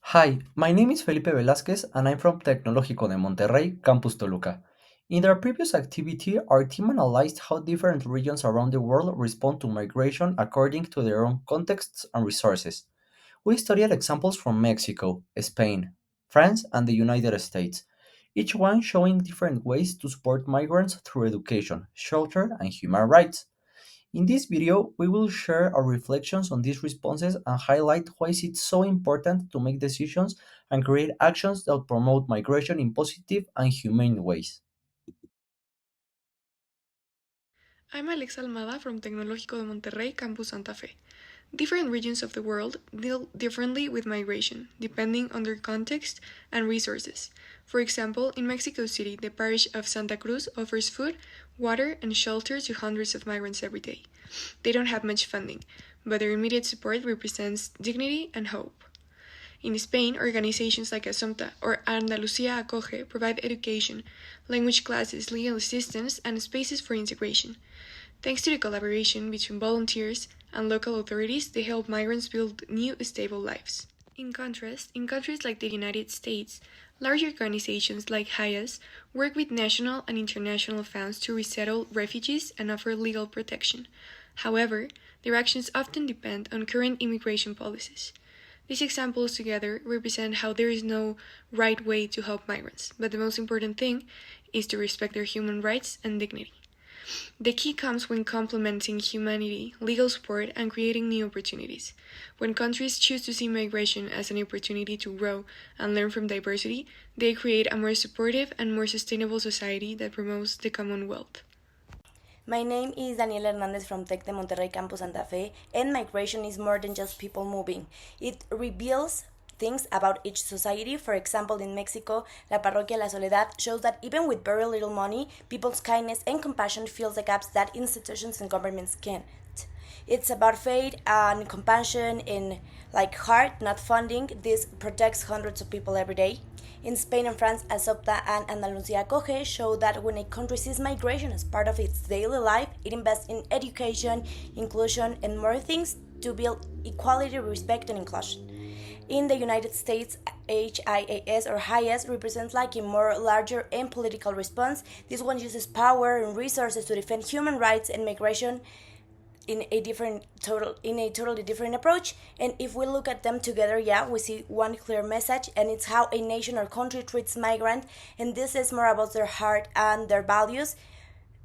Hi, my name is Felipe Velázquez and I'm from Tecnológico de Monterrey, Campus Toluca. In our previous activity, our team analyzed how different regions around the world respond to migration according to their own contexts and resources. We studied examples from Mexico, Spain, France, and the United States, each one showing different ways to support migrants through education, shelter, and human rights. In this video, we will share our reflections on these responses and highlight why it's so important to make decisions and create actions that promote migration in positive and humane ways. I'm Alexa Almada from Tecnológico de Monterrey, Campus Santa Fe. Different regions of the world deal differently with migration, depending on their context and resources. For example, in Mexico City, the parish of Santa Cruz offers food, water, and shelter to hundreds of migrants every day. They don't have much funding, but their immediate support represents dignity and hope. In Spain, organizations like Assumpta or Andalucía Acoge provide education, language classes, legal assistance, and spaces for integration. Thanks to the collaboration between volunteers and local authorities, they help migrants build new, stable lives. In contrast, in countries like the United States, large organizations like HIAS work with national and international funds to resettle refugees and offer legal protection. However, their actions often depend on current immigration policies. These examples together represent how there is no right way to help migrants, but the most important thing is to respect their human rights and dignity. The key comes when complementing humanity, legal support, and creating new opportunities. When countries choose to see migration as an opportunity to grow and learn from diversity, they create a more supportive and more sustainable society that promotes the Commonwealth. My name is Daniela Hernandez from Tec de Monterrey Campus Santa Fe, and migration is more than just people moving. It reveals things about each society. For example, in Mexico, La Parroquia La Soledad shows that even with very little money, people's kindness and compassion fills the gaps that institutions and governments can't. It's about faith and compassion in like heart, not funding. This protects hundreds of people every day. In Spain and France, Asopta and Andalucía Acoge show that when a country sees migration as part of its daily life, it invests in education, inclusion, and more things to build equality, respect, and inclusion. In the United States, HIAS or HIAS represents like a more larger and political response. This one uses power and resources to defend human rights and migration in a totally different approach. And if we look at them together, yeah, we see one clear message, and it's how a nation or country treats migrant. And this is more about their heart and their values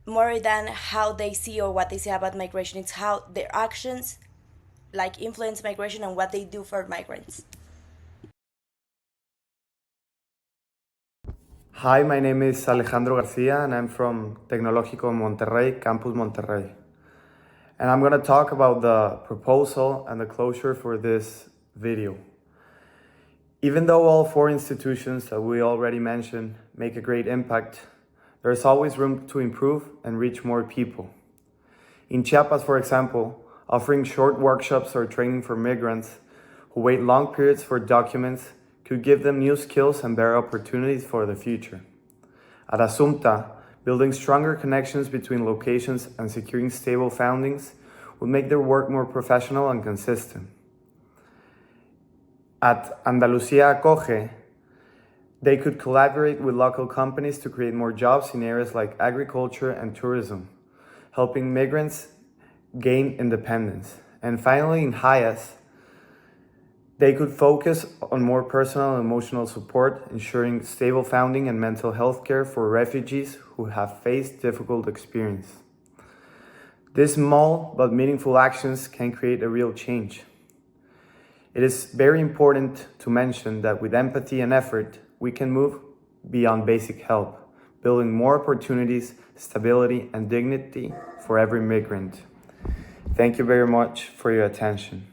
more than how they see or what they say about migration. It's how their actions like influence migration and what they do for migrants. Hi, my name is Alejandro Garcia and I'm from Tecnológico Monterrey, Campus Monterrey. And I'm going to talk about the proposal and the closure for this video. Even though all four institutions that we already mentioned make a great impact, there's always room to improve and reach more people. In Chiapas, for example, offering short workshops or training for migrants who wait long periods for documents could give them new skills and better opportunities for the future. At Assumpta, building stronger connections between locations and securing stable foundings would make their work more professional and consistent. At Andalucía Acoge, they could collaborate with local companies to create more jobs in areas like agriculture and tourism, helping migrants gain independence. And finally, in HIAS, they could focus on more personal and emotional support, ensuring stable founding and mental health care for refugees who have faced difficult experience. These small but meaningful actions can create a real change. It is very important to mention that with empathy and effort, we can move beyond basic help, building more opportunities, stability, and dignity for every migrant. Thank you very much for your attention.